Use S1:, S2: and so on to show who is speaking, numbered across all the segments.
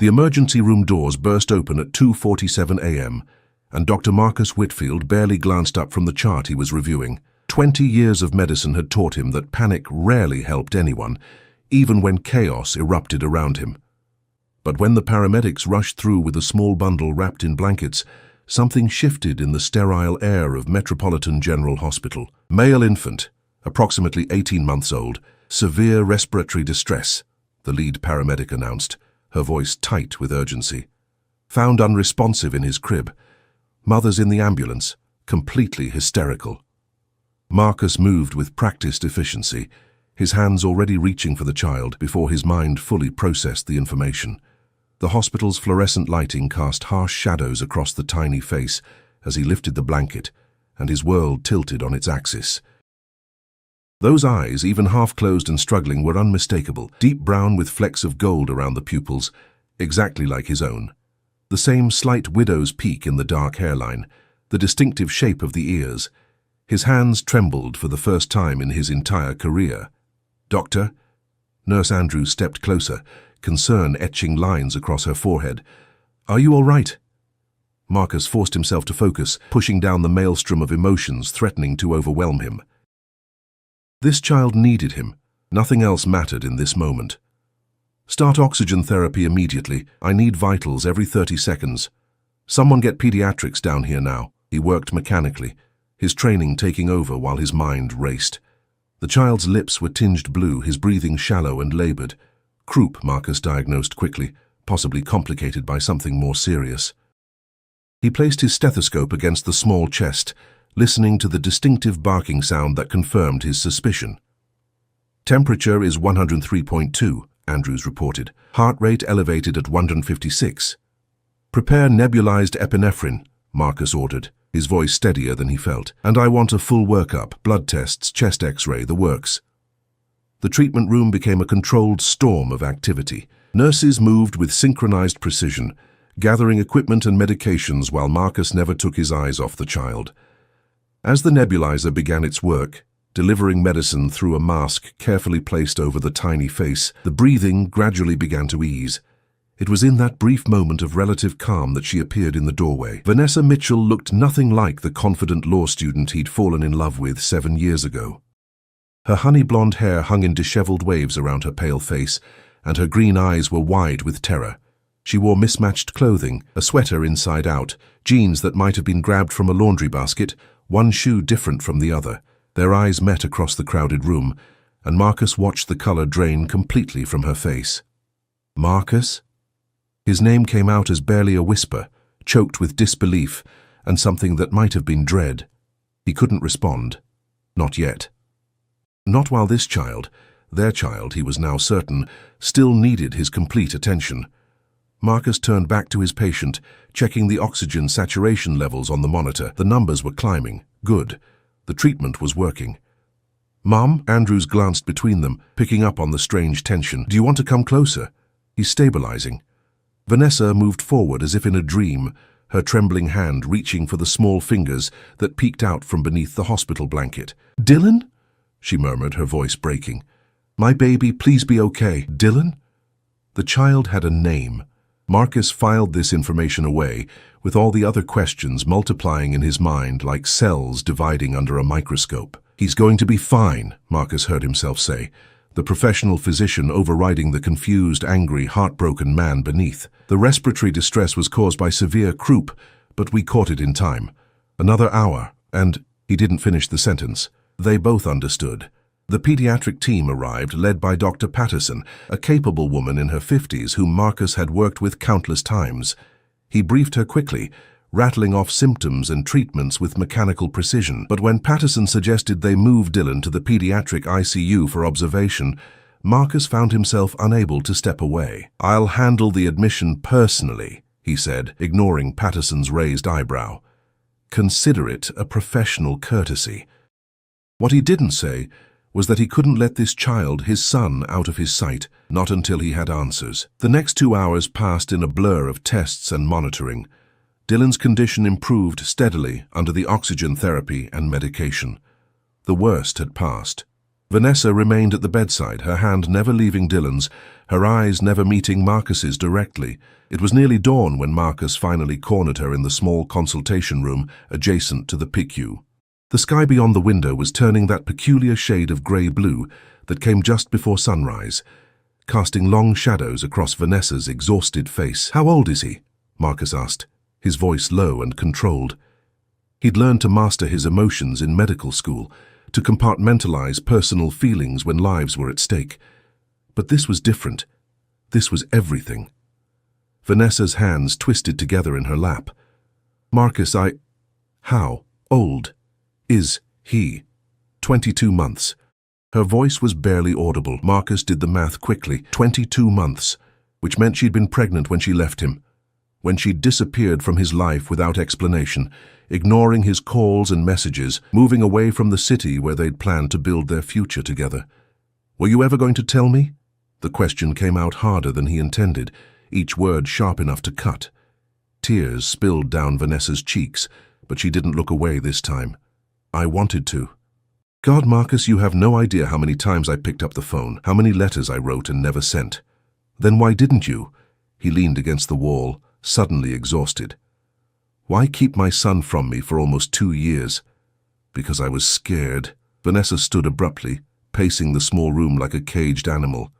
S1: The emergency room doors burst open at 2:47 a.m., and Dr. Marcus Whitfield barely glanced up from the chart he was reviewing. 20 years of medicine had taught him that panic rarely helped anyone, even when chaos erupted around him. But when the paramedics rushed through with a small bundle wrapped in blankets, something shifted in the sterile air of Metropolitan General Hospital. Male infant, approximately 18 months old, severe respiratory distress, the lead paramedic announced, her voice tight with urgency. Found unresponsive in his crib. Mothers in the ambulance, completely hysterical. Marcus moved with practiced efficiency, his hands already reaching for the child before his mind fully processed the information. The hospital's fluorescent lighting cast harsh shadows across the tiny face as he lifted the blanket, and his world tilted on its axis. Those eyes, even half-closed and struggling, were unmistakable, deep brown with flecks of gold around the pupils, exactly like his own. The same slight widow's peak in the dark hairline, the distinctive shape of the ears. His hands trembled for the first time in his entire career. "Doctor?" Nurse Andrews stepped closer, concern etching lines across her forehead. "Are you all right?" Marcus forced himself to focus, pushing down the maelstrom of emotions threatening to overwhelm him. This child needed him. Nothing else mattered in this moment. "Start oxygen therapy immediately. I need vitals every 30 seconds. Someone get pediatrics down here now." He worked mechanically, his training taking over while his mind raced. The child's lips were tinged blue, his breathing shallow and labored. Croup, Marcus diagnosed quickly, possibly complicated by something more serious. He placed his stethoscope against the small chest, listening to the distinctive barking sound that confirmed his suspicion. "Temperature is 103.2, Andrews reported. "Heart rate elevated at 156. "Prepare nebulized epinephrine," Marcus ordered, his voice steadier than he felt. "And I want a full workup, blood tests, chest x-ray, the works." The treatment room became a controlled storm of activity. Nurses moved with synchronized precision, gathering equipment and medications while Marcus never took his eyes off the child. As the nebulizer began its work, delivering medicine through a mask carefully placed over the tiny face, the breathing gradually began to ease. It was in that brief moment of relative calm that she appeared in the doorway. Vanessa Mitchell looked nothing like the confident law student he'd fallen in love with 7 years ago. Her honey-blonde hair hung in disheveled waves around her pale face, and her green eyes were wide with terror. She wore mismatched clothing, a sweater inside out, jeans that might have been grabbed from a laundry basket, one shoe different from the other. Their eyes met across the crowded room, and Marcus watched the color drain completely from her face. "Marcus?" His name came out as barely a whisper, choked with disbelief and something that might have been dread. He couldn't respond. Not yet. Not while this child, their child, he was now certain, still needed his complete attention. Marcus turned back to his patient, checking the oxygen saturation levels on the monitor. The numbers were climbing. Good. The treatment was working. "Mom?" Andrews glanced between them, picking up on the strange tension. "Do you want to come closer?" "He's stabilizing." Vanessa moved forward as if in a dream, her trembling hand reaching for the small fingers that peeked out from beneath the hospital blanket. "Dylan?" she murmured, her voice breaking. "My baby, please be okay." "Dylan?" The child had a name. Marcus filed this information away, with all the other questions multiplying in his mind like cells dividing under a microscope. "He's going to be fine," Marcus heard himself say, the professional physician overriding the confused, angry, heartbroken man beneath. "The respiratory distress was caused by severe croup, but we caught it in time. Another hour, and—" He didn't finish the sentence. They both understood. The pediatric team arrived, led by Dr. Patterson, a capable woman in her 50s whom Marcus had worked with countless times. He briefed her quickly, rattling off symptoms and treatments with mechanical precision. But when Patterson suggested they move Dylan to the pediatric ICU for observation, Marcus found himself unable to step away. "I'll handle the admission personally," he said, ignoring Patterson's raised eyebrow. "Consider it a professional courtesy." What he didn't say was that he couldn't let this child, his son, out of his sight, not until he had answers. The next 2 hours passed in a blur of tests and monitoring. Dylan's condition improved steadily under the oxygen therapy and medication. The worst had passed. Vanessa remained at the bedside, her hand never leaving Dylan's, her eyes never meeting Marcus's directly. It was nearly dawn when Marcus finally cornered her in the small consultation room adjacent to the PICU. The sky beyond the window was turning that peculiar shade of grey-blue that came just before sunrise, casting long shadows across Vanessa's exhausted face. "How old is he?" Marcus asked, his voice low and controlled. He'd learned to master his emotions in medical school, to compartmentalize personal feelings when lives were at stake. But this was different. This was everything. Vanessa's hands twisted together in her lap. "Marcus, How old is he?" 22 months. Her voice was barely audible. Marcus did the math quickly. 22 months, which meant she'd been pregnant when she left him, when she'd disappeared from his life without explanation, ignoring his calls and messages, moving away from the city where they'd planned to build their future together. "Were you ever going to tell me?" The question came out harder than he intended, each word sharp enough to cut. Tears spilled down Vanessa's cheeks, but she didn't look away this time. "I wanted to." "God, Marcus, you have no idea how many times I picked up the phone, how many letters I wrote and never sent." "Then why didn't you?" He leaned against the wall, suddenly exhausted. "Why keep my son from me for almost 2 years?" "Because I was scared." Vanessa stood abruptly, pacing the small room like a caged animal.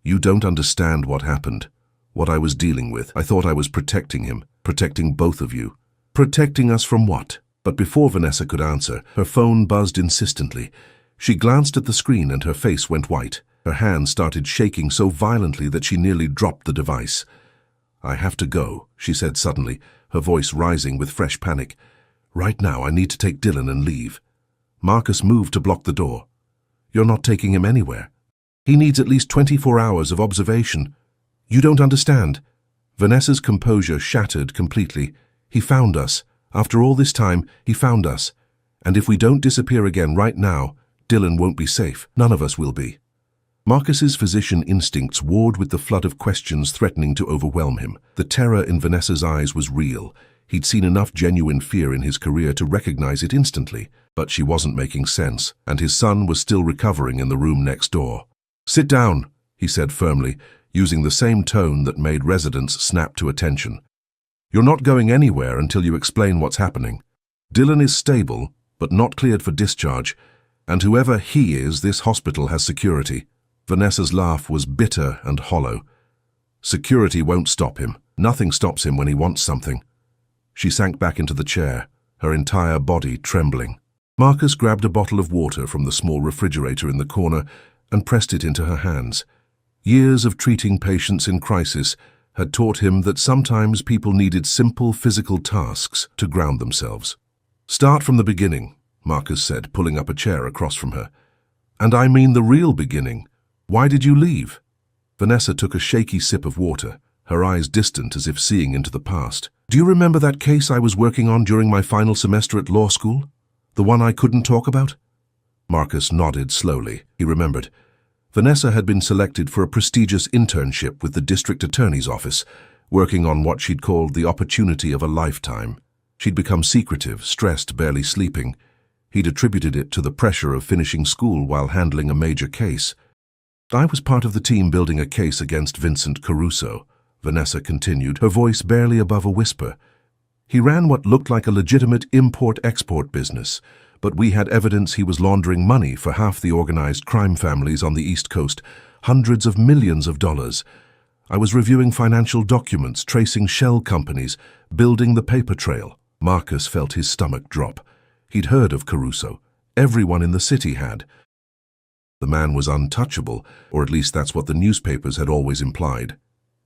S1: "You don't understand what happened, what I was dealing with. I thought I was protecting him, protecting both of you." "Protecting us from what?" But before Vanessa could answer, her phone buzzed insistently. She glanced at the screen and her face went white. Her hand started shaking so violently that she nearly dropped the device. "I have to go," she said suddenly, her voice rising with fresh panic. "Right now I need to take Dylan and leave." Marcus moved to block the door. "You're not taking him anywhere. He needs at least 24 hours of observation. You don't understand." Vanessa's composure shattered completely. "He found us. After all this time, he found us. And if we don't disappear again right now, Dylan won't be safe. None of us will be." Marcus's physician instincts warred with the flood of questions threatening to overwhelm him. The terror in Vanessa's eyes was real. He'd seen enough genuine fear in his career to recognize it instantly. But she wasn't making sense, and his son was still recovering in the room next door. "Sit down," he said firmly, using the same tone that made residents snap to attention. "You're not going anywhere until you explain what's happening. Dylan is stable, but not cleared for discharge, and whoever he is, this hospital has security." Vanessa's laugh was bitter and hollow. "Security won't stop him. Nothing stops him when he wants something." She sank back into the chair, her entire body trembling. Marcus grabbed a bottle of water from the small refrigerator in the corner and pressed it into her hands. Years of treating patients in crisis had taught him that sometimes people needed simple physical tasks to ground themselves. "Start from the beginning," Marcus said, pulling up a chair across from her. "And I mean the real beginning. Why did you leave?" Vanessa took a shaky sip of water, her eyes distant as if seeing into the past. "Do you remember that case I was working on during my final semester at law school? The one I couldn't talk about?" Marcus nodded slowly. He remembered. Vanessa had been selected for a prestigious internship with the district attorney's office, working on what she'd called the opportunity of a lifetime. She'd become secretive, stressed, barely sleeping. He'd attributed it to the pressure of finishing school while handling a major case. "I was part of the team building a case against Vincent Caruso," Vanessa continued, her voice barely above a whisper. "He ran what looked like a legitimate import-export business, but we had evidence he was laundering money for half the organized crime families on the East Coast, hundreds of millions of dollars. I was reviewing financial documents, tracing shell companies, building the paper trail." Marcus felt his stomach drop. He'd heard of Caruso. Everyone in the city had. The man was untouchable, or at least that's what the newspapers had always implied.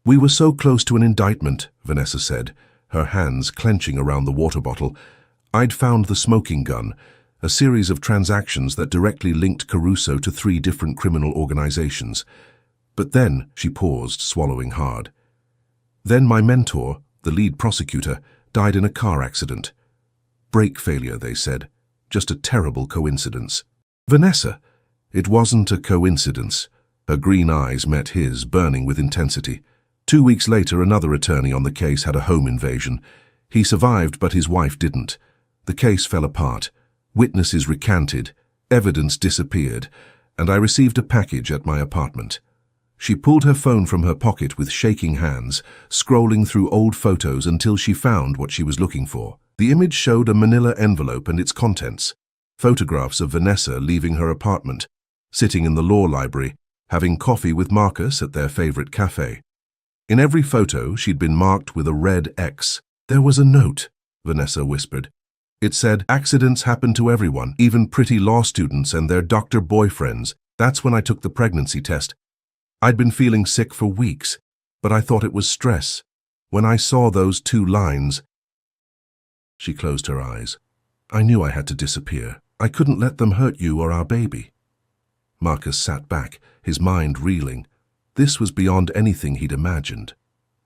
S1: "We were so close to an indictment," Vanessa said, her hands clenching around the water bottle. "I'd found the smoking gun, a series of transactions that directly linked Caruso to 3 different criminal organizations. But then," she paused, swallowing hard. "Then my mentor, the lead prosecutor, died in a car accident. Brake failure, they said. Just a terrible coincidence." "Vanessa!" "It wasn't a coincidence." Her green eyes met his, burning with intensity. 2 weeks later, another attorney on the case had a home invasion. He survived, but his wife didn't. The case fell apart. Witnesses recanted. Evidence disappeared. And I received a package at my apartment. She pulled her phone from her pocket with shaking hands, scrolling through old photos until she found what she was looking for. The image showed a manila envelope and its contents. Photographs of Vanessa leaving her apartment, sitting in the law library, having coffee with Marcus at their favorite cafe. In every photo, she'd been marked with a red X. There was a note, Vanessa whispered. It said, "Accidents happen to everyone, even pretty law students and their doctor boyfriends. That's when I took the pregnancy test. I'd been feeling sick for weeks, but I thought it was stress. When I saw those 2 lines..." She closed her eyes. "I knew I had to disappear. I couldn't let them hurt you or our baby." Marcus sat back, his mind reeling. This was beyond anything he'd imagined.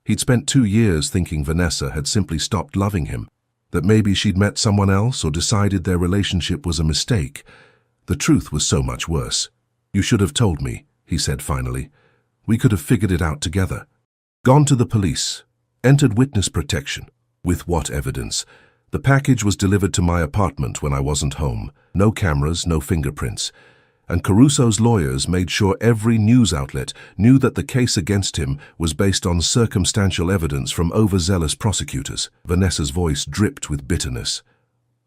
S1: He'd spent 2 years thinking Vanessa had simply stopped loving him, that maybe she'd met someone else or decided their relationship was a mistake. The truth was so much worse. "You should have told me," he said finally. "We could have figured it out together." Gone to the police. Entered witness protection. With what evidence? The package was delivered to my apartment when I wasn't home. No cameras, no fingerprints. And Caruso's lawyers made sure every news outlet knew that the case against him was based on circumstantial evidence from overzealous prosecutors. Vanessa's voice dripped with bitterness.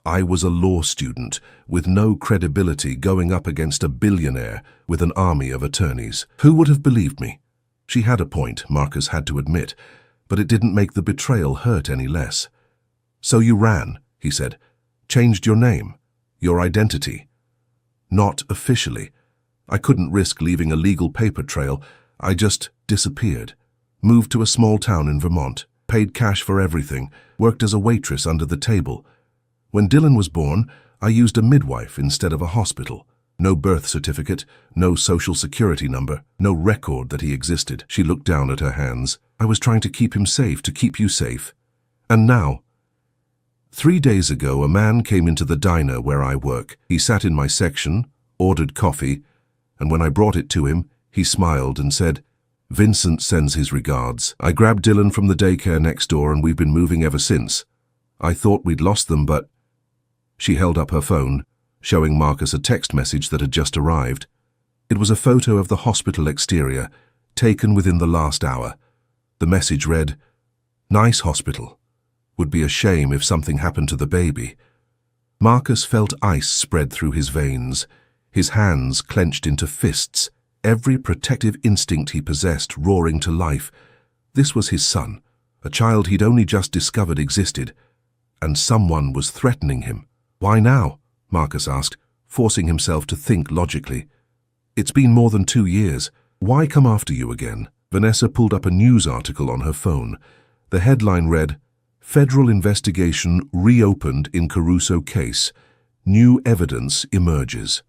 S1: I was a law student, with no credibility, going up against a billionaire with an army of attorneys. Who would have believed me? She had a point, Marcus had to admit, but it didn't make the betrayal hurt any less. "So you ran," he said. "Changed your name, your identity." "Not officially. I couldn't risk leaving a legal paper trail. I just disappeared. Moved to a small town in Vermont, paid cash for everything, worked as a waitress under the table. When Dylan was born, I used a midwife instead of a hospital. No birth certificate, no social security number, no record that he existed." She looked down at her hands. "I was trying to keep him safe, to keep you safe. And now..." 3 days ago, a man came into the diner where I work. He sat in my section, ordered coffee, and when I brought it to him, he smiled and said, "Vincent sends his regards. I grabbed Dylan from the daycare next door and we've been moving ever since. I thought we'd lost them, but..." She held up her phone, showing Marcus a text message that had just arrived. It was a photo of the hospital exterior, taken within the last hour. The message read, "Nice hospital. Would be a shame if something happened to the baby." Marcus felt ice spread through his veins, his hands clenched into fists, every protective instinct he possessed roaring to life. This was his son, a child he'd only just discovered existed, and someone was threatening him. "Why now?" Marcus asked, forcing himself to think logically. "It's been more than 2 years. Why come after you again?" Vanessa pulled up a news article on her phone. The headline read, "Federal investigation reopened in Caruso case. New evidence emerges."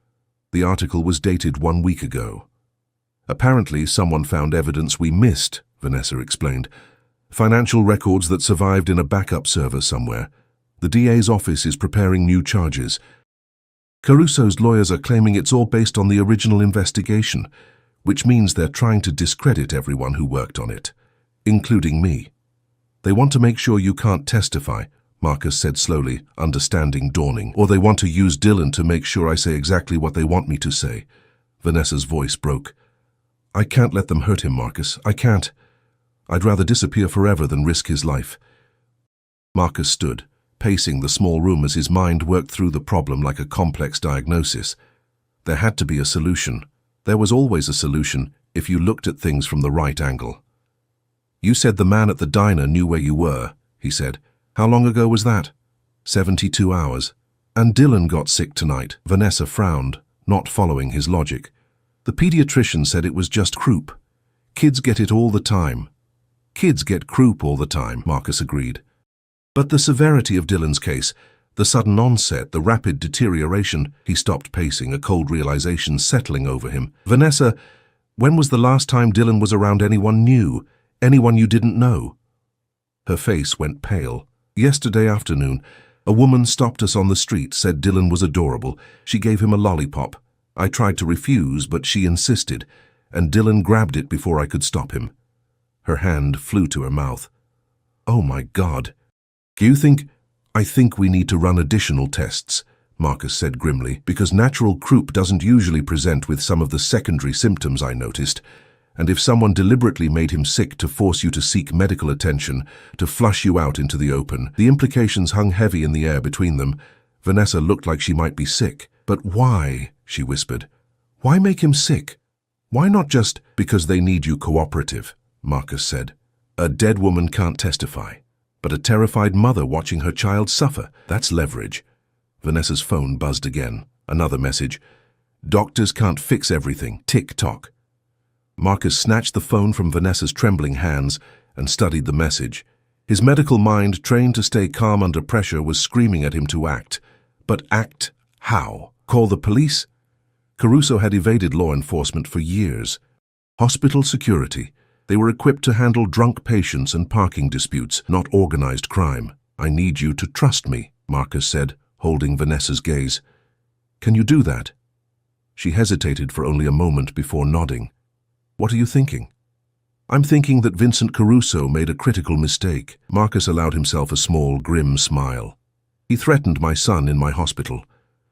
S1: The article was dated 1 week ago. "Apparently someone found evidence we missed," Vanessa explained. "Financial records that survived in a backup server somewhere. The DA's office is preparing new charges. Caruso's lawyers are claiming it's all based on the original investigation, which means they're trying to discredit everyone who worked on it, including me. They want to make sure you can't testify," Marcus said slowly, understanding dawning. "Or they want to use Dylan to make sure I say exactly what they want me to say." Vanessa's voice broke. "I can't let them hurt him, Marcus. I can't. I'd rather disappear forever than risk his life." Marcus stood, pacing the small room as his mind worked through the problem like a complex diagnosis. There had to be a solution. There was always a solution if you looked at things from the right angle. "You said the man at the diner knew where you were," he said. "How long ago was that?" 72 hours. "And Dylan got sick tonight." Vanessa frowned, not following his logic. "The pediatrician said it was just croup. Kids get it all the time." "Kids get croup all the time," Marcus agreed. "But the severity of Dylan's case, the sudden onset, the rapid deterioration..." He stopped pacing, a cold realization settling over him. "Vanessa, when was the last time Dylan was around anyone new? Anyone you didn't know?" Her face went pale. "Yesterday afternoon, a woman stopped us on the street, said Dylan was adorable. She gave him a lollipop. I tried to refuse, but she insisted, and Dylan grabbed it before I could stop him." Her hand flew to her mouth. "Oh my God. I think we need to run additional tests," Marcus said grimly, "because natural croup doesn't usually present with some of the secondary symptoms I noticed. And if someone deliberately made him sick to force you to seek medical attention, to flush you out into the open, the implications hung heavy in the air between them. Vanessa looked like she might be sick. But why? She whispered. Why make him sick? Why not just because they need you cooperative? Marcus said. A dead woman can't testify. But a terrified mother watching her child suffer, that's leverage. Vanessa's phone buzzed again. Another message. Doctors can't fix everything. Tick-tock. Marcus snatched the phone from Vanessa's trembling hands and studied the message. His medical mind, trained to stay calm under pressure, was screaming at him to act. But act how? Call the police? Caruso had evaded law enforcement for years. Hospital security. They were equipped to handle drunk patients and parking disputes, not organized crime. I need you to trust me, Marcus said, holding Vanessa's gaze. Can you do that? She hesitated for only a moment before nodding. What are you thinking? I'm thinking that Vincent Caruso made a critical mistake. Marcus allowed himself a small, grim smile. He threatened my son in my hospital.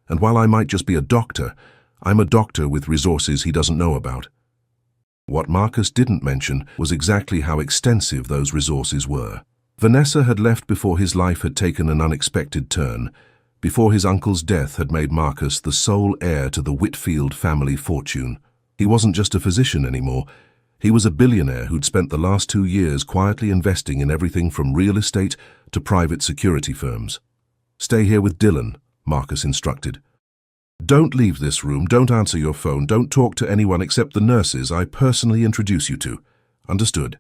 S1: And while I might just be a doctor, I'm a doctor with resources he doesn't know about. What Marcus didn't mention was exactly how extensive those resources were. Vanessa had left before his life had taken an unexpected turn, before his uncle's death had made Marcus the sole heir to the Whitfield family fortune. He wasn't just a physician anymore. He was a billionaire who'd spent the last 2 years quietly investing in everything from real estate to private security firms. Stay here with Dylan, Marcus instructed. Don't leave this room, don't answer your phone, don't talk to anyone except the nurses I personally introduce you to. Understood?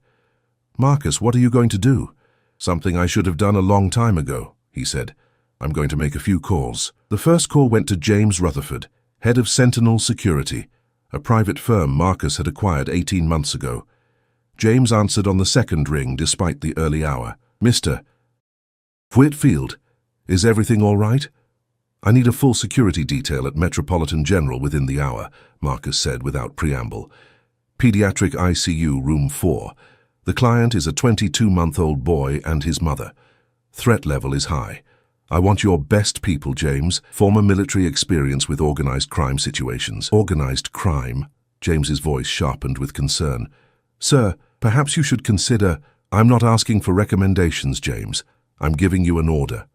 S1: Marcus, what are you going to do? Something I should have done a long time ago, he said. I'm going to make a few calls. The first call went to James Rutherford, head of Sentinel Security, a private firm Marcus had acquired 18 months ago. James answered on the second ring despite the early hour. Mr. Whitfield, is everything all right? I need a full security detail at Metropolitan General within the hour, Marcus said without preamble. Pediatric ICU, room 4. The client is a 22-month-old boy and his mother. Threat level is high. I want your best people, James. Former military experience with organized crime situations. Organized crime? James's voice sharpened with concern. Sir, perhaps you should consider... I'm not asking for recommendations, James. I'm giving you an order.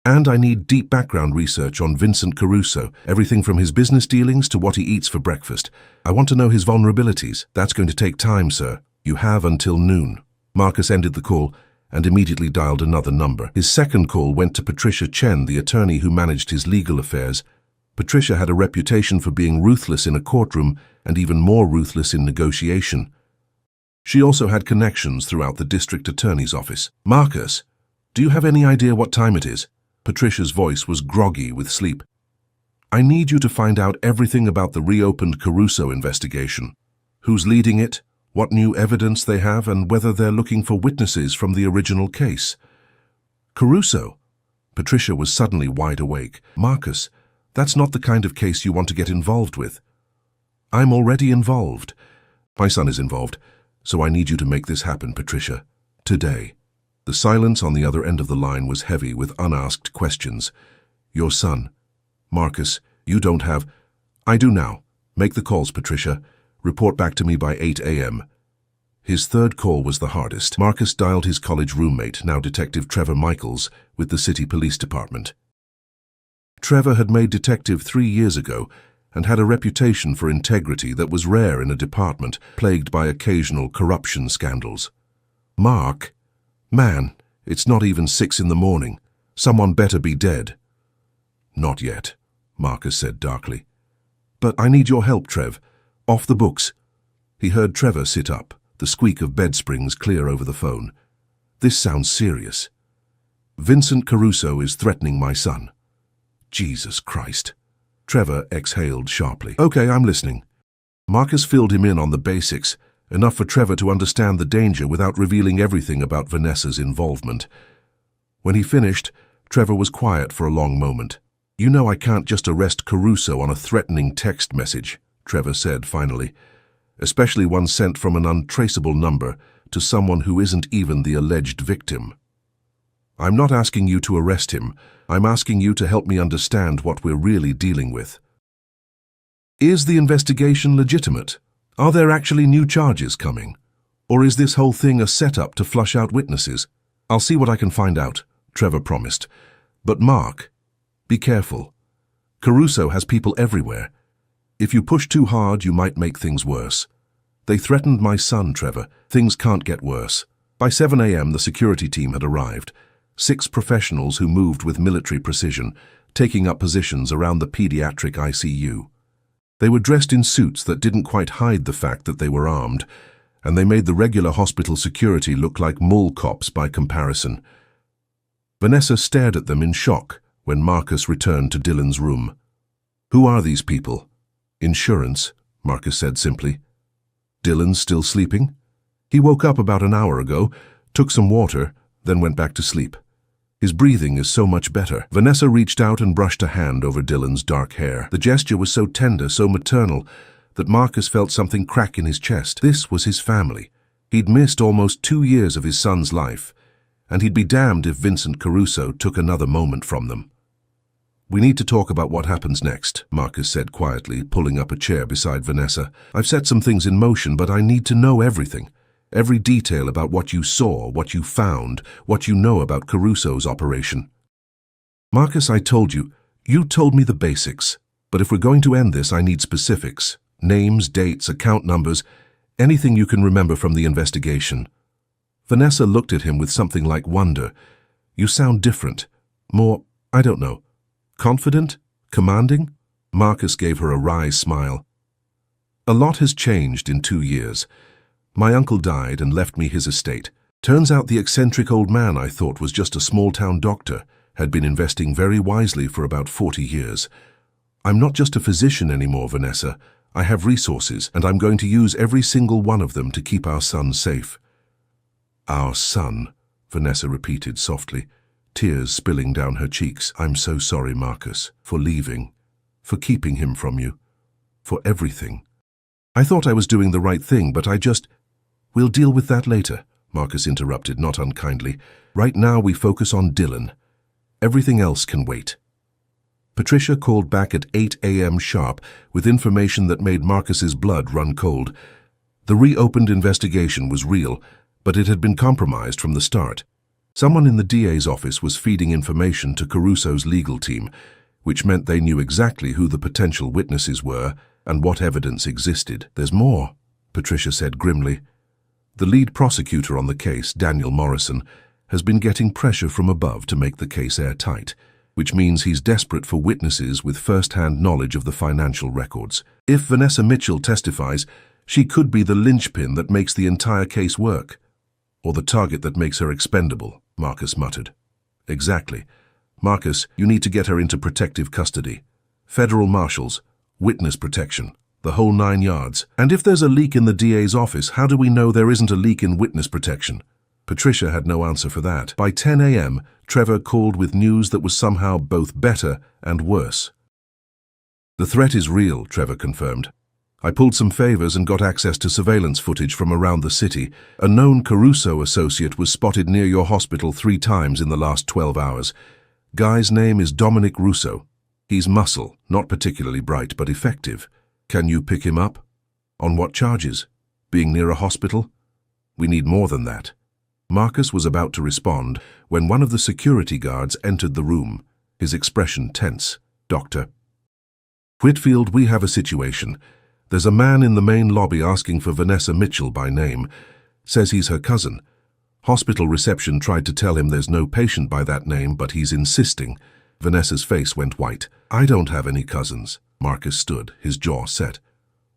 S1: And I need deep background research on Vincent Caruso, everything from his business dealings to what he eats for breakfast. I want to know his vulnerabilities. That's going to take time, sir. You have until noon. Marcus ended the call and immediately dialed another number. His second call went to Patricia Chen, the attorney who managed his legal affairs. Patricia had a reputation for being ruthless in a courtroom and even more ruthless in negotiation. She also had connections throughout the district attorney's office. Marcus, do you have any idea what time it is? Patricia's voice was groggy with sleep. I need you to find out everything about the reopened Caruso investigation. Who's leading it, what new evidence they have, and whether they're looking for witnesses from the original case. Caruso? Patricia was suddenly wide awake. Marcus, that's not the kind of case you want to get involved with. I'm already involved. My son is involved, so I need you to make this happen, Patricia. Today. The silence on the other end of the line was heavy with unasked questions. Your son. Marcus, you don't have... I do now. Make the calls, Patricia. Report back to me by 8 a.m. His third call was the hardest. Marcus dialed his college roommate, now Detective Trevor Michaels, with the city police department. Trevor had made detective 3 years ago and had a reputation for integrity that was rare in a department plagued by occasional corruption scandals. Mark? Man, it's not even 6 in the morning. Someone better be dead. Not yet, Marcus said darkly. But I need your help, Trev. Off the books. He heard Trevor sit up, the squeak of bed springs clear over the phone. This sounds serious. Vincent Caruso is threatening my son. Jesus Christ. Trevor exhaled sharply. Okay, I'm listening. Marcus filled him in on the basics, enough for Trevor to understand the danger without revealing everything about Vanessa's involvement. When he finished, Trevor was quiet for a long moment. You know I can't just arrest Caruso on a threatening text message, Trevor said finally, especially one sent from an untraceable number to someone who isn't even the alleged victim. I'm not asking you to arrest him. I'm asking you to help me understand what we're really dealing with. Is the investigation legitimate? Are there actually new charges coming? Or is this whole thing a setup to flush out witnesses? I'll see what I can find out, Trevor promised. But Mark, be careful. Caruso has people everywhere. If you push too hard, you might make things worse. They threatened my son, Trevor. Things can't get worse. By 7 a.m., the security team had arrived. 6 professionals who moved with military precision, taking up positions around the pediatric ICU. They were dressed in suits that didn't quite hide the fact that they were armed, and they made the regular hospital security look like mall cops by comparison. Vanessa stared at them in shock when Marcus returned to Dylan's room. "Who are these people?" "Insurance," Marcus said simply. "Dylan's still sleeping?" "He woke up about an hour ago, took some water, then went back to sleep. His breathing is so much better." Vanessa reached out and brushed a hand over Dylan's dark hair. The gesture was so tender, so maternal, that Marcus felt something crack in his chest. This was his family. He'd missed almost 2 years of his son's life, and he'd be damned if Vincent Caruso took another moment from them. "We need to talk about what happens next," Marcus said quietly, pulling up a chair beside Vanessa. "I've set some things in motion, but I need to know everything. Every detail about what you saw, what you found, what you know about Caruso's operation." "Marcus, I told you. You told me the basics. But if we're going to end this, I need specifics. Names, dates, account numbers, anything you can remember from the investigation." Vanessa looked at him with something like wonder. "You sound different. More, I don't know. Confident? Commanding?" Marcus gave her a wry smile. "A lot has changed in 2 years. My uncle died and left me his estate. Turns out the eccentric old man I thought was just a small-town doctor had been investing very wisely for about 40 years. I'm not just a physician anymore, Vanessa. I have resources, and I'm going to use every single one of them to keep our son safe." "Our son," Vanessa repeated softly, tears spilling down her cheeks. "I'm so sorry, Marcus, for leaving, for keeping him from you, for everything. I thought I was doing the right thing, but I just—" "We'll deal with that later," Marcus interrupted, not unkindly. "Right now we focus on Dylan. Everything else can wait." Patricia called back at 8 a.m. sharp with information that made Marcus's blood run cold. The reopened investigation was real, but it had been compromised from the start. Someone in the DA's office was feeding information to Caruso's legal team, which meant they knew exactly who the potential witnesses were and what evidence existed. "There's more," Patricia said grimly. "The lead prosecutor on the case, Daniel Morrison, has been getting pressure from above to make the case airtight, which means he's desperate for witnesses with first-hand knowledge of the financial records. If Vanessa Mitchell testifies, she could be the linchpin that makes the entire case work. Or the target that makes her expendable," Marcus muttered. "Exactly. Marcus, you need to get her into protective custody. Federal marshals, witness protection, the whole 9 yards. And if there's a leak in the DA's office, how do we know there isn't a leak in witness protection?" Patricia had no answer for that. By 10 a.m., Trevor called with news that was somehow both better and worse. "The threat is real," Trevor confirmed. "I pulled some favors and got access to surveillance footage from around the city. A known Caruso associate was spotted near your hospital 3 times in the last 12 hours. Guy's name is Dominic Russo. He's muscle, not particularly bright, but effective. Can you pick him up? On what charges? Being near a hospital? We need more than that." Marcus was about to respond when one of the security guards entered the room, his expression tense. "Doctor Whitfield, we have a situation. There's a man in the main lobby asking for Vanessa Mitchell by name. Says he's her cousin. Hospital reception tried to tell him there's no patient by that name, but he's insisting." Vanessa's face went white. "I don't have any cousins." Marcus stood, his jaw set.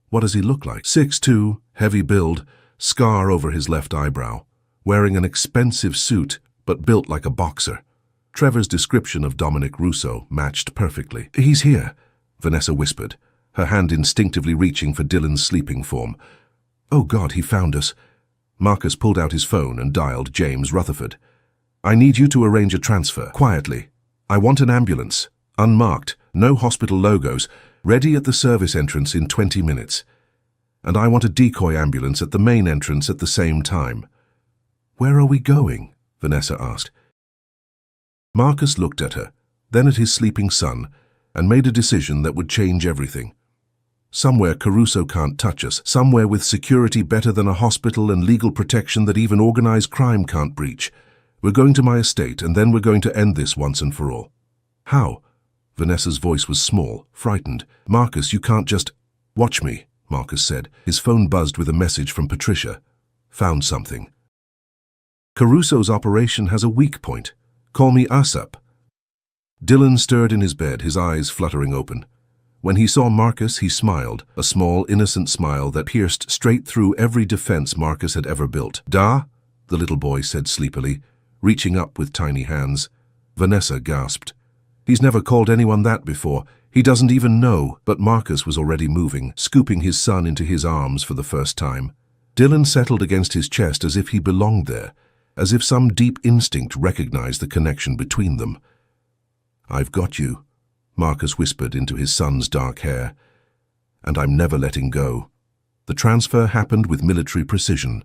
S1: "What does he look like?" 6'2", heavy build, scar over his left eyebrow. Wearing an expensive suit, but built like a boxer. Trevor's description of Dominic Russo matched perfectly. "He's here," Vanessa whispered, her hand instinctively reaching for Dylan's sleeping form. "Oh God, he found us." Marcus pulled out his phone and dialed James Rutherford. "I need you to arrange a transfer, quietly. I want an ambulance, unmarked, no hospital logos, ready at the service entrance in 20 minutes. And I want a decoy ambulance at the main entrance at the same time." "Where are we going?" Vanessa asked. Marcus looked at her, then at his sleeping son, and made a decision that would change everything. Somewhere Caruso can't touch us. Somewhere with security better than a hospital and legal protection that even organized crime can't breach. We're going to my estate, and then we're going to end this once and for all." "How?" Vanessa's voice was small, frightened. "Marcus, you can't just—" "Watch me," Marcus said. His phone buzzed with a message from Patricia. "Found something. Caruso's operation has a weak point. Call me ASAP." Dylan stirred in his bed, his eyes fluttering open. When he saw Marcus, he smiled, a small, innocent smile that pierced straight through every defense Marcus had ever built. "Da?" the little boy said sleepily, reaching up with tiny hands. Vanessa gasped. "He's never called anyone that before. He doesn't even know." But Marcus was already moving, scooping his son into his arms for the first time. Dylan settled against his chest as if he belonged there, as if some deep instinct recognized the connection between them. "I've got you," Marcus whispered into his son's dark hair. "And I'm never letting go." The transfer happened with military precision.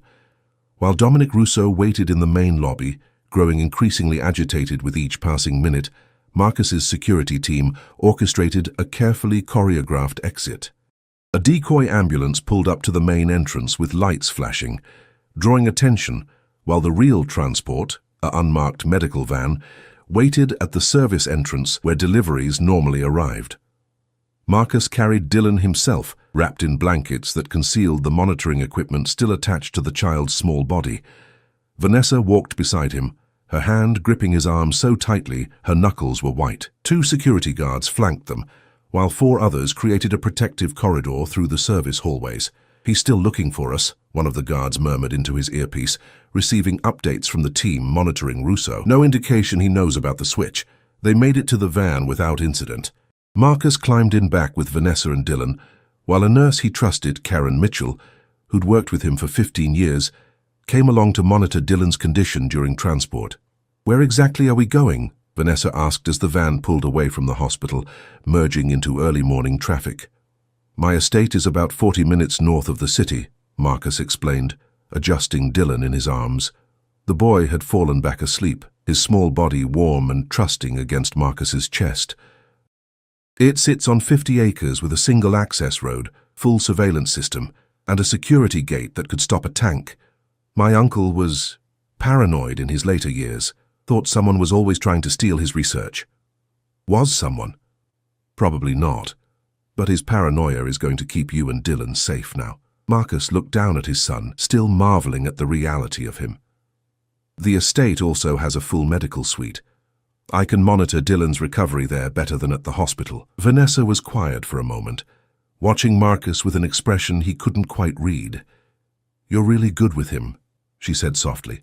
S1: While Dominic Rousseau waited in the main lobby, growing increasingly agitated with each passing minute, Marcus's security team orchestrated a carefully choreographed exit. A decoy ambulance pulled up to the main entrance with lights flashing, drawing attention, while the real transport, an unmarked medical van, waited at the service entrance where deliveries normally arrived. Marcus carried Dylan himself, wrapped in blankets that concealed the monitoring equipment still attached to the child's small body. Vanessa walked beside him, her hand gripping his arm so tightly her knuckles were white. 2 security guards flanked them, while 4 others created a protective corridor through the service hallways. "He's still looking for us," one of the guards murmured into his earpiece, receiving updates from the team monitoring Rousseau. "No indication he knows about the switch. They made it to the van without incident." Marcus climbed in back with Vanessa and Dylan, while a nurse he trusted, Karen Mitchell, who'd worked with him for 15 years, came along to monitor Dylan's condition during transport. "Where exactly are we going?" Vanessa asked as the van pulled away from the hospital, merging into early morning traffic. "My estate is about 40 minutes north of the city," Marcus explained, adjusting Dylan in his arms. The boy had fallen back asleep, his small body warm and trusting against Marcus's chest. "It sits on 50 acres with a single access road, full surveillance system, and a security gate that could stop a tank. My uncle was paranoid in his later years, thought someone was always trying to steal his research." "Was someone?" "Probably not. But his paranoia is going to keep you and Dylan safe now." Marcus looked down at his son, still marveling at the reality of him. "The estate also has a full medical suite. I can monitor Dylan's recovery there better than at the hospital." Vanessa was quiet for a moment, watching Marcus with an expression he couldn't quite read. "You're really good with him," she said softly.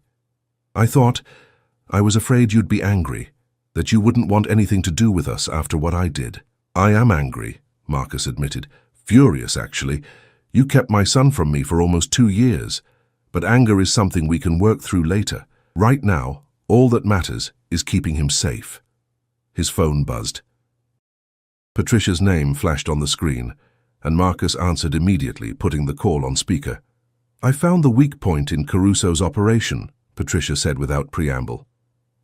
S1: I was afraid you'd be angry, that you wouldn't want anything to do with us after what I did." "I am angry," Marcus admitted. "Furious, actually. You kept my son from me for almost 2 years. But anger is something we can work through later. Right now, all that matters is keeping him safe." His phone buzzed. Patricia's name flashed on the screen, and Marcus answered immediately, putting the call on speaker. "I found the weak point in Caruso's operation," Patricia said without preamble.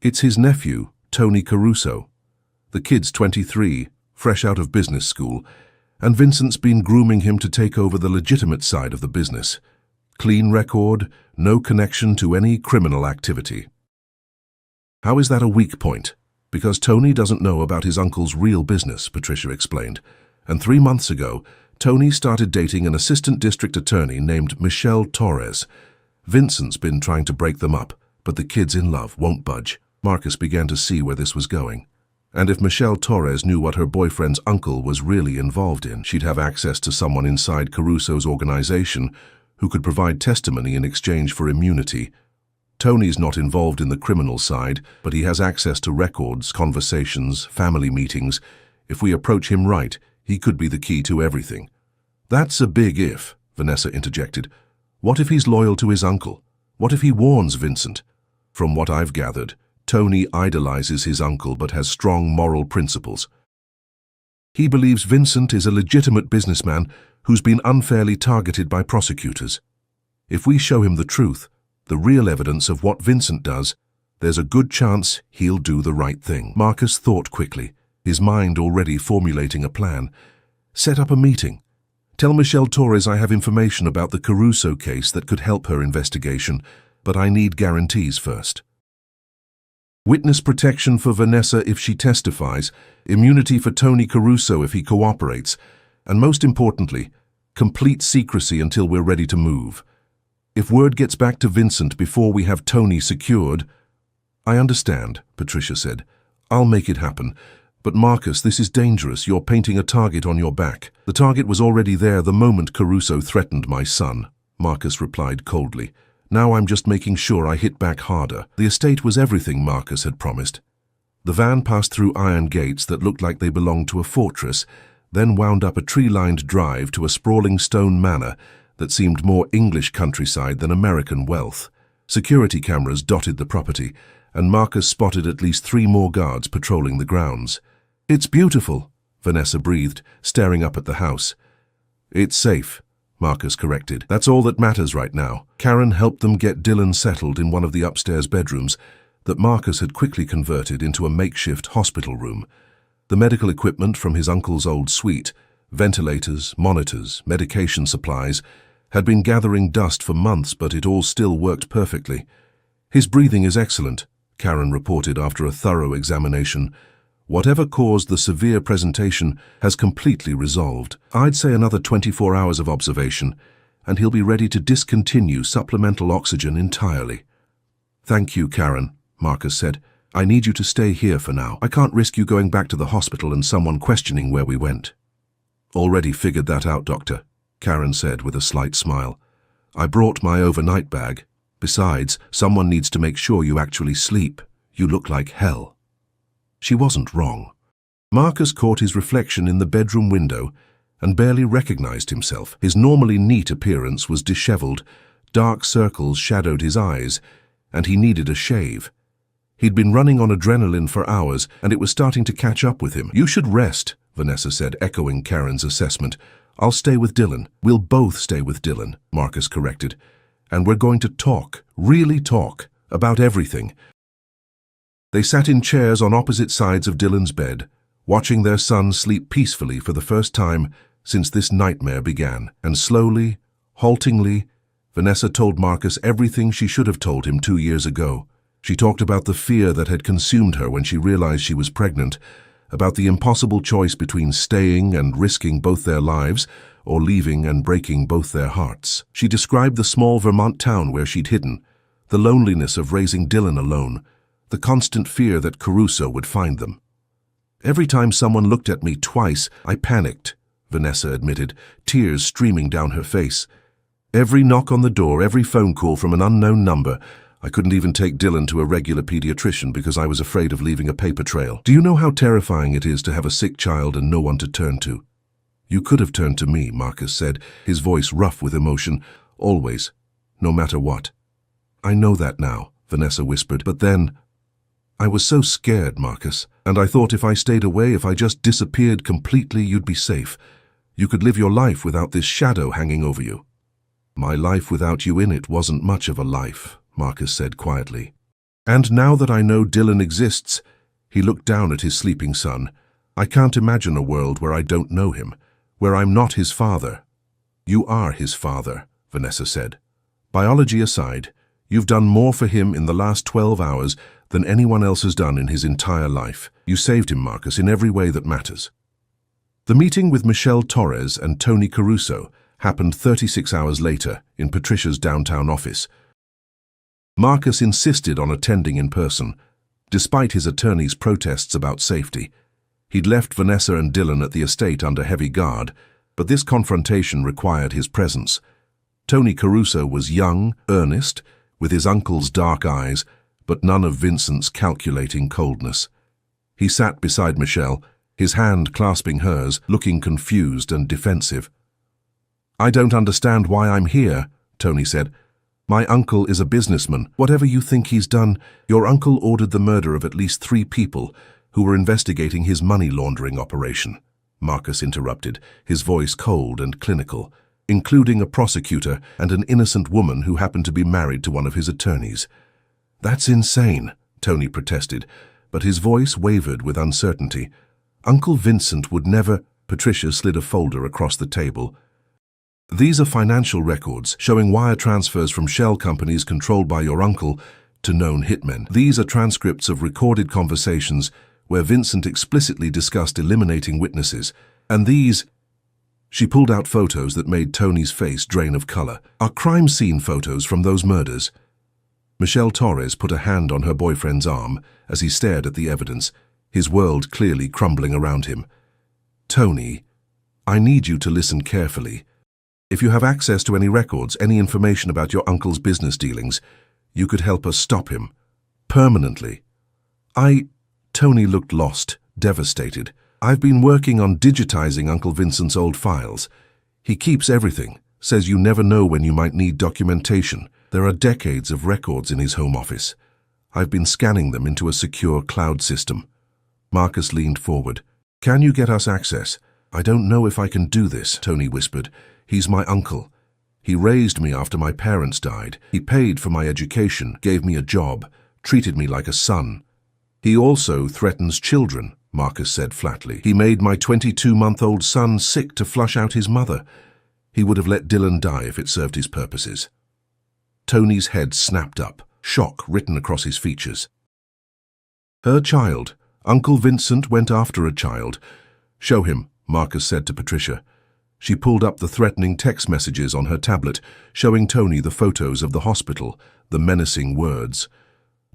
S1: "It's his nephew, Tony Caruso. The kid's 23, fresh out of business school, and Vincent's been grooming him to take over the legitimate side of the business. Clean record, no connection to any criminal activity." "How is that a weak point?" "Because Tony doesn't know about his uncle's real business," Patricia explained. "And 3 months ago, Tony started dating an assistant district attorney named Michelle Torres. Vincent's been trying to break them up, but the kid's in love, won't budge." Marcus began to see where this was going. And if Michelle Torres knew what her boyfriend's uncle was really involved in, she'd have access to someone inside Caruso's organization who could provide testimony in exchange for immunity. Tony's not involved in the criminal side, but he has access to records, conversations, family meetings. If we approach him right, he could be the key to everything. "That's a big if," Vanessa interjected. "What if he's loyal to his uncle? What if he warns Vincent?" "From what I've gathered, Tony idolizes his uncle but has strong moral principles. He believes Vincent is a legitimate businessman who's been unfairly targeted by prosecutors. If we show him the truth, the real evidence of what Vincent does, there's a good chance he'll do the right thing." Marcus thought quickly, his mind already formulating a plan. "Set up a meeting. Tell Michelle Torres I have information about the Caruso case that could help her investigation, but I need guarantees first. Witness protection for Vanessa if she testifies, immunity for Tony Caruso if he cooperates, and most importantly, complete secrecy until we're ready to move. If word gets back to Vincent before we have Tony secured— I understand, Patricia said. I'll make it happen. But Marcus, this is dangerous. You're painting a target on your back. The target was already there the moment Caruso threatened my son, Marcus replied coldly. Now I'm just making sure I hit back harder. The estate was everything Marcus had promised. The van passed through iron gates that looked like they belonged to a fortress, then wound up a tree-lined drive to a sprawling stone manor that seemed more English countryside than American wealth. Security cameras dotted the property, and Marcus spotted at least 3 more guards patrolling the grounds. It's beautiful, Vanessa breathed, staring up at the house. It's safe, Marcus corrected. That's all that matters right now. Karen helped them get Dylan settled in one of the upstairs bedrooms that Marcus had quickly converted into a makeshift hospital room. The medical equipment from his uncle's old suite, ventilators, monitors, medication supplies, had been gathering dust for months, but it all still worked perfectly. His breathing is excellent, Karen reported after a thorough examination. Whatever caused the severe presentation has completely resolved. I'd say another 24 hours of observation, and he'll be ready to discontinue supplemental oxygen entirely. Thank you, Karen, Marcus said. I need you to stay here for now. I can't risk you going back to the hospital and someone questioning where we went. Already figured that out, Doctor, Karen said with a slight smile. I brought my overnight bag. Besides, someone needs to make sure you actually sleep. You look like hell. She wasn't wrong. Marcus caught his reflection in the bedroom window and barely recognized himself. His normally neat appearance was disheveled, dark circles shadowed his eyes, and he needed a shave. He'd been running on adrenaline for hours, and it was starting to catch up with him. You should rest, Vanessa said, echoing Karen's assessment. I'll stay with Dylan. We'll both stay with Dylan, Marcus corrected. And we're going to talk, really talk, about everything. They sat in chairs on opposite sides of Dylan's bed, watching their son sleep peacefully for the first time since this nightmare began. And slowly, haltingly, Vanessa told Marcus everything she should have told him 2 years ago. She talked about the fear that had consumed her when she realized she was pregnant, about the impossible choice between staying and risking both their lives or leaving and breaking both their hearts. She described the small Vermont town where she'd hidden, the loneliness of raising Dylan alone, the constant fear that Caruso would find them. Every time someone looked at me twice, I panicked, Vanessa admitted, tears streaming down her face. Every knock on the door, every phone call from an unknown number. I couldn't even take Dylan to a regular pediatrician because I was afraid of leaving a paper trail. Do you know how terrifying it is to have a sick child and no one to turn to? You could have turned to me, Marcus said, his voice rough with emotion. Always. No matter what. I know that now, Vanessa whispered, but then— I was so scared, Marcus, and I thought if I stayed away, if I just disappeared completely, you'd be safe. You could live your life without this shadow hanging over you. My life without you in it wasn't much of a life, Marcus said quietly. And now that I know Dylan exists— he looked down at his sleeping son. I can't imagine a world where I don't know him, where I'm not his father. You are his father, Vanessa said. Biology aside, you've done more for him in the last 12 hours than anyone else has done in his entire life. You saved him, Marcus, in every way that matters. The meeting with Michelle Torres and Tony Caruso happened 36 hours later in Patricia's downtown office. Marcus insisted on attending in person, despite his attorney's protests about safety. He'd left Vanessa and Dylan at the estate under heavy guard, but this confrontation required his presence. Tony Caruso was young, earnest, with his uncle's dark eyes, but none of Vincent's calculating coldness. He sat beside Michelle, his hand clasping hers, looking confused and defensive. I don't understand why I'm here, Tony said. My uncle is a businessman. Whatever you think he's done, your uncle ordered the murder of at least 3 people who were investigating his money laundering operation, Marcus interrupted, his voice cold and clinical, including a prosecutor and an innocent woman who happened to be married to one of his attorneys. That's insane, Tony protested, but his voice wavered with uncertainty. Uncle Vincent would never— Patricia slid a folder across the table. These are financial records showing wire transfers from shell companies controlled by your uncle to known hitmen. These are transcripts of recorded conversations where Vincent explicitly discussed eliminating witnesses. And these, she pulled out photos that made Tony's face drain of color, are crime scene photos from those murders. Michelle Torres put a hand on her boyfriend's arm as he stared at the evidence, his world clearly crumbling around him. Tony, I need you to listen carefully. If you have access to any records, any information about your uncle's business dealings, you could help us stop him. Permanently. Tony looked lost, devastated. I've been working on digitizing Uncle Vincent's old files. He keeps everything, says you never know when you might need documentation. There are decades of records in his home office. I've been scanning them into a secure cloud system. Marcus leaned forward. Can you get us access? I don't know if I can do this, Tony whispered. He's my uncle. He raised me after my parents died. He paid for my education, gave me a job, treated me like a son. He also threatens children, Marcus said flatly. He made my 22-month-old son sick to flush out his mother. He would have let Dylan die if it served his purposes. Tony's head snapped up, shock written across his features. Her child. Uncle Vincent went after a child. Show him, Marcus said to Patricia. She pulled up the threatening text messages on her tablet, showing Tony the photos of the hospital, the menacing words.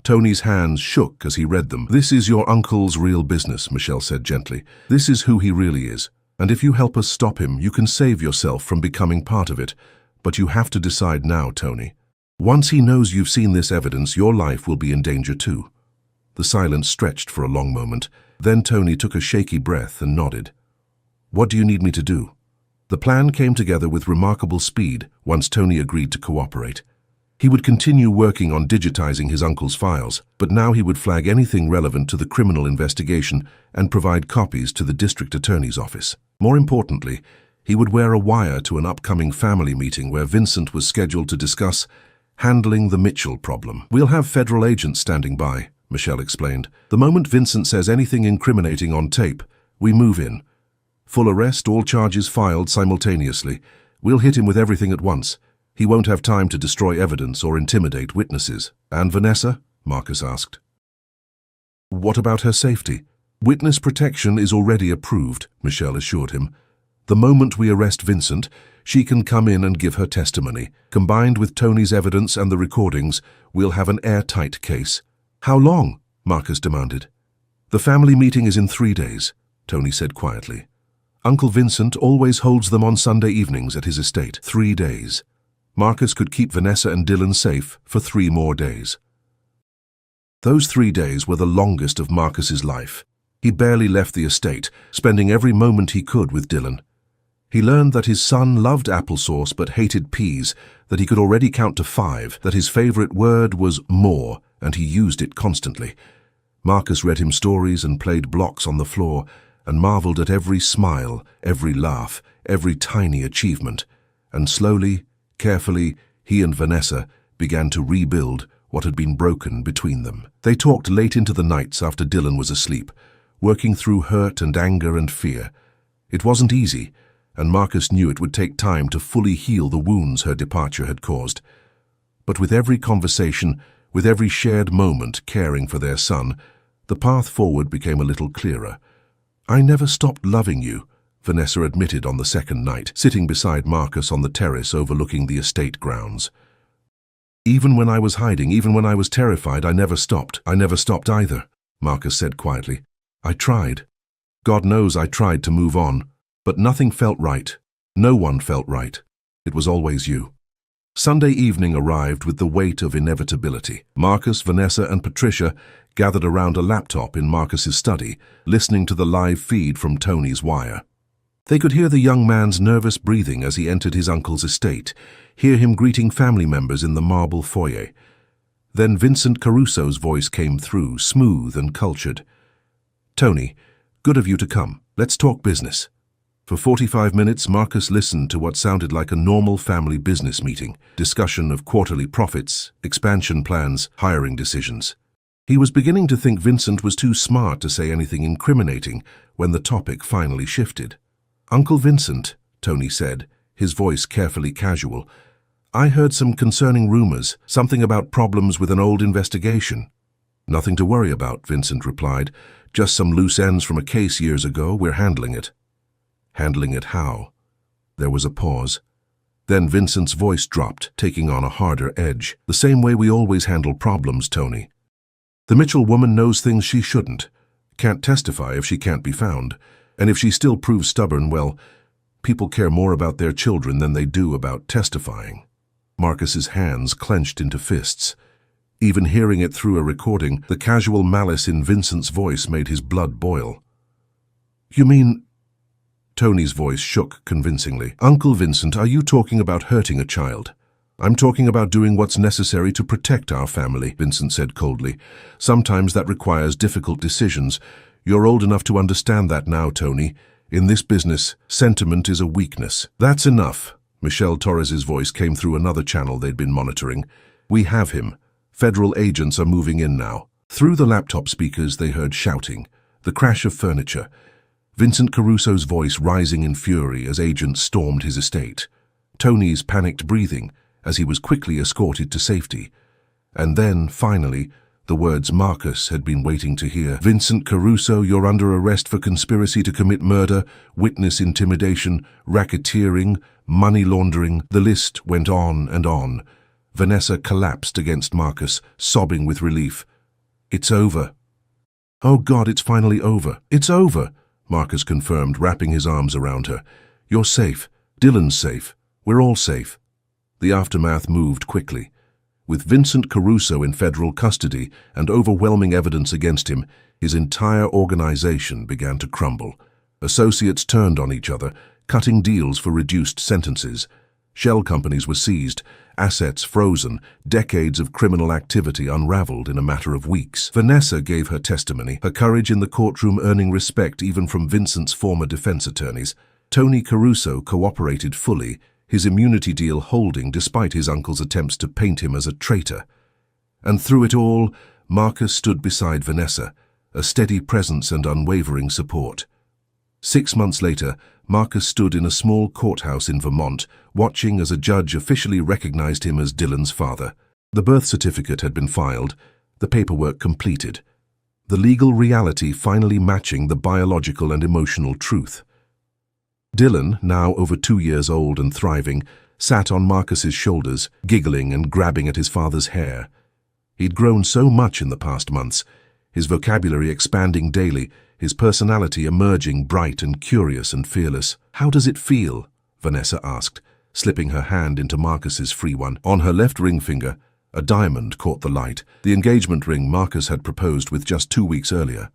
S1: Tony's hands shook as he read them. This is your uncle's real business, Michelle said gently. This is who he really is. And if you help us stop him, you can save yourself from becoming part of it. But you have to decide now, Tony. Once he knows you've seen this evidence, your life will be in danger too. The silence stretched for a long moment. Then Tony took a shaky breath and nodded. What do you need me to do? The plan came together with remarkable speed once Tony agreed to cooperate. He would continue working on digitizing his uncle's files, but now he would flag anything relevant to the criminal investigation and provide copies to the district attorney's office. More importantly, he would wear a wire to an upcoming family meeting where Vincent was scheduled to discuss handling the Mitchell problem. We'll have federal agents standing by, Michelle explained. The moment Vincent says anything incriminating on tape, we move in. Full arrest, all charges filed simultaneously. We'll hit him with everything at once. He won't have time to destroy evidence or intimidate witnesses. And Vanessa? Marcus asked. What about her safety? Witness protection is already approved, Michelle assured him. The moment we arrest Vincent, she can come in and give her testimony. Combined with Tony's evidence and the recordings, we'll have an airtight case. How long? Marcus demanded. The family meeting is in 3 days, Tony said quietly. Uncle Vincent always holds them on Sunday evenings at his estate. 3 days. Marcus could keep Vanessa and Dylan safe for 3 more days. Those 3 days were the longest of Marcus's life. He barely left the estate, spending every moment he could with Dylan. He learned that his son loved applesauce but hated peas, that he could already count to 5, that his favorite word was more, and he used it constantly. Marcus read him stories and played blocks on the floor, and marveled at every smile, every laugh, every tiny achievement. And slowly, carefully, he and Vanessa began to rebuild what had been broken between them. They talked late into the nights after Dylan was asleep, working through hurt and anger and fear. It wasn't easy, and Marcus knew it would take time to fully heal the wounds her departure had caused. But with every conversation, with every shared moment caring for their son, the path forward became a little clearer. I never stopped loving you, Vanessa admitted on the second night, sitting beside Marcus on the terrace overlooking the estate grounds. Even when I was hiding, even when I was terrified, I never stopped. I never stopped either, Marcus said quietly. I tried. God knows I tried to move on, but nothing felt right. No one felt right. It was always you. Sunday evening arrived with the weight of inevitability. Marcus, Vanessa, and Patricia gathered around a laptop in Marcus's study, listening to the live feed from Tony's wire. They could hear the young man's nervous breathing as he entered his uncle's estate, hear him greeting family members in the marble foyer. Then Vincent Caruso's voice came through, smooth and cultured. Tony, good of you to come. Let's talk business. For 45 minutes, Marcus listened to what sounded like a normal family business meeting, discussion of quarterly profits, expansion plans, hiring decisions. He was beginning to think Vincent was too smart to say anything incriminating when the topic finally shifted. Uncle Vincent, Tony said, his voice carefully casual. "I heard some concerning rumors, something about problems with an old investigation." "Nothing to worry about," Vincent replied. "Just some loose ends from a case years ago. We're handling it." "Handling it how?" There was a pause. Then Vincent's voice dropped, taking on a harder edge. "The same way we always handle problems, Tony. The Mitchell woman knows things she shouldn't. Can't testify if she can't be found. And if she still proves stubborn, well, people care more about their children than they do about testifying." Marcus's hands clenched into fists. Even hearing it through a recording, the casual malice in Vincent's voice made his blood boil. "You mean—" Tony's voice shook convincingly. "Uncle Vincent, are you talking about hurting a child?" "I'm talking about doing what's necessary to protect our family," Vincent said coldly. "Sometimes that requires difficult decisions. You're old enough to understand that now, Tony. In this business, sentiment is a weakness." "That's enough." Michelle Torres's voice came through another channel they'd been monitoring. "We have him. Federal agents are moving in now." Through the laptop speakers they heard shouting, the crash of furniture, Vincent Caruso's voice rising in fury as agents stormed his estate, Tony's panicked breathing as he was quickly escorted to safety. And then, finally, the words Marcus had been waiting to hear. "Vincent Caruso, you're under arrest for conspiracy to commit murder, witness intimidation, racketeering, money laundering." The list went on and on. Vanessa collapsed against Marcus, sobbing with relief. "It's over." "Oh God, it's finally over. It's over," Marcus confirmed, wrapping his arms around her. "You're safe. Dylan's safe. We're all safe." The aftermath moved quickly. With Vincent Caruso in federal custody and overwhelming evidence against him, his entire organization began to crumble. Associates turned on each other, cutting deals for reduced sentences. Shell companies were seized, assets frozen, decades of criminal activity unraveled in a matter of weeks. Vanessa gave her testimony, her courage in the courtroom earning respect even from Vincent's former defense attorneys. Tony Caruso cooperated fully, his immunity deal holding despite his uncle's attempts to paint him as a traitor. And through it all, Marcus stood beside Vanessa, a steady presence and unwavering support. 6 months later, Marcus stood in a small courthouse in Vermont, watching as a judge officially recognized him as Dylan's father. The birth certificate had been filed, the paperwork completed, the legal reality finally matching the biological and emotional truth. Dylan, now over 2 years old and thriving, sat on Marcus's shoulders, giggling and grabbing at his father's hair. He'd grown so much in the past months, his vocabulary expanding daily, his personality emerging bright and curious and fearless. "How does it feel?" Vanessa asked, slipping her hand into Marcus's free one. On her left ring finger, a diamond caught the light, the engagement ring Marcus had proposed with just 2 weeks earlier.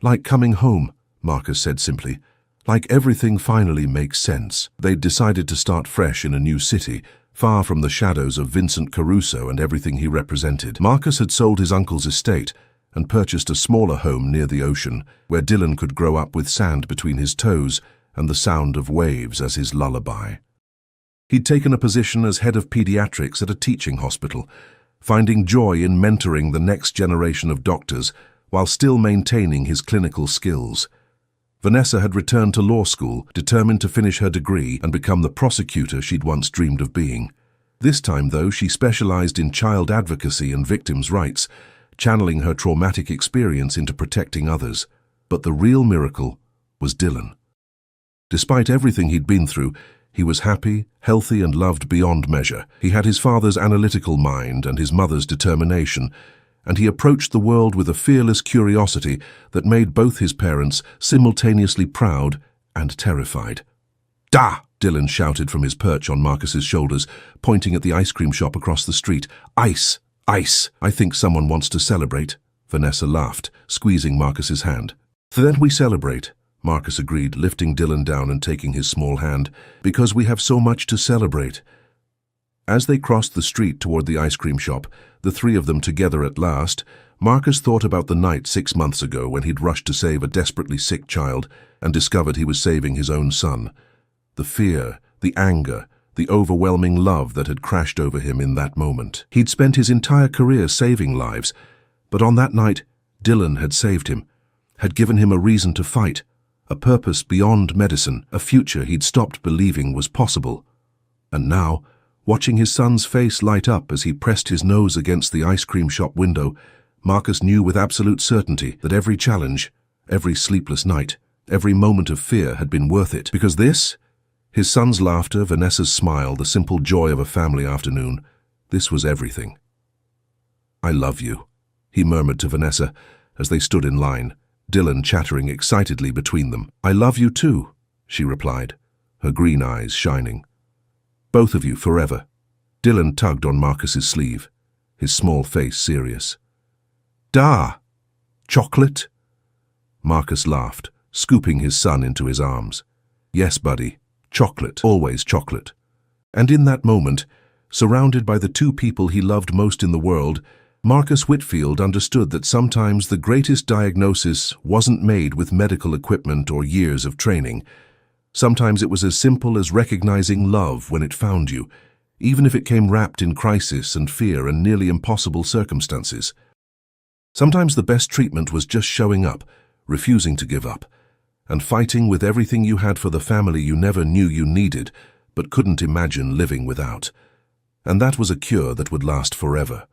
S1: "Like coming home," Marcus said simply. "Like everything finally makes sense." They'd decided to start fresh in a new city, far from the shadows of Vincent Caruso and everything he represented. Marcus had sold his uncle's estate and purchased a smaller home near the ocean, where Dylan could grow up with sand between his toes and the sound of waves as his lullaby. He'd taken a position as head of pediatrics at a teaching hospital, finding joy in mentoring the next generation of doctors while still maintaining his clinical skills. Vanessa had returned to law school, determined to finish her degree and become the prosecutor she'd once dreamed of being. This time, though, she specialized in child advocacy and victims' rights, channeling her traumatic experience into protecting others. But the real miracle was Dylan. Despite everything he'd been through, he was happy, healthy, and loved beyond measure. He had his father's analytical mind and his mother's determination, and he approached the world with a fearless curiosity that made both his parents simultaneously proud and terrified. "Da!" Dylan shouted from his perch on Marcus's shoulders, pointing at the ice cream shop across the street. "Ice! Ice! I think someone wants to celebrate." Vanessa laughed, squeezing Marcus's hand. "Then we celebrate," Marcus agreed, lifting Dylan down and taking his small hand, "because we have so much to celebrate." As they crossed the street toward the ice cream shop, the three of them together at last, Marcus thought about the night 6 months ago when he'd rushed to save a desperately sick child and discovered he was saving his own son. The fear, the anger, the overwhelming love that had crashed over him in that moment. He'd spent his entire career saving lives, but on that night, Dylan had saved him, had given him a reason to fight, a purpose beyond medicine, a future he'd stopped believing was possible. And now, watching his son's face light up as he pressed his nose against the ice cream shop window, Marcus knew with absolute certainty that every challenge, every sleepless night, every moment of fear had been worth it. Because this, his son's laughter, Vanessa's smile, the simple joy of a family afternoon, this was everything. "I love you," he murmured to Vanessa as they stood in line, Dylan chattering excitedly between them. "I love you too," she replied, her green eyes shining. "Both of you forever." Dylan tugged on Marcus's sleeve, his small face serious. "Da! Chocolate?" Marcus laughed, scooping his son into his arms. "Yes, buddy, chocolate, always chocolate." And in that moment, surrounded by the two people he loved most in the world, Marcus Whitfield understood that sometimes the greatest diagnosis wasn't made with medical equipment or years of training. Sometimes it was as simple as recognizing love when it found you, even if it came wrapped in crisis and fear and nearly impossible circumstances. Sometimes the best treatment was just showing up, refusing to give up, and fighting with everything you had for the family you never knew you needed, but couldn't imagine living without. And that was a cure that would last forever.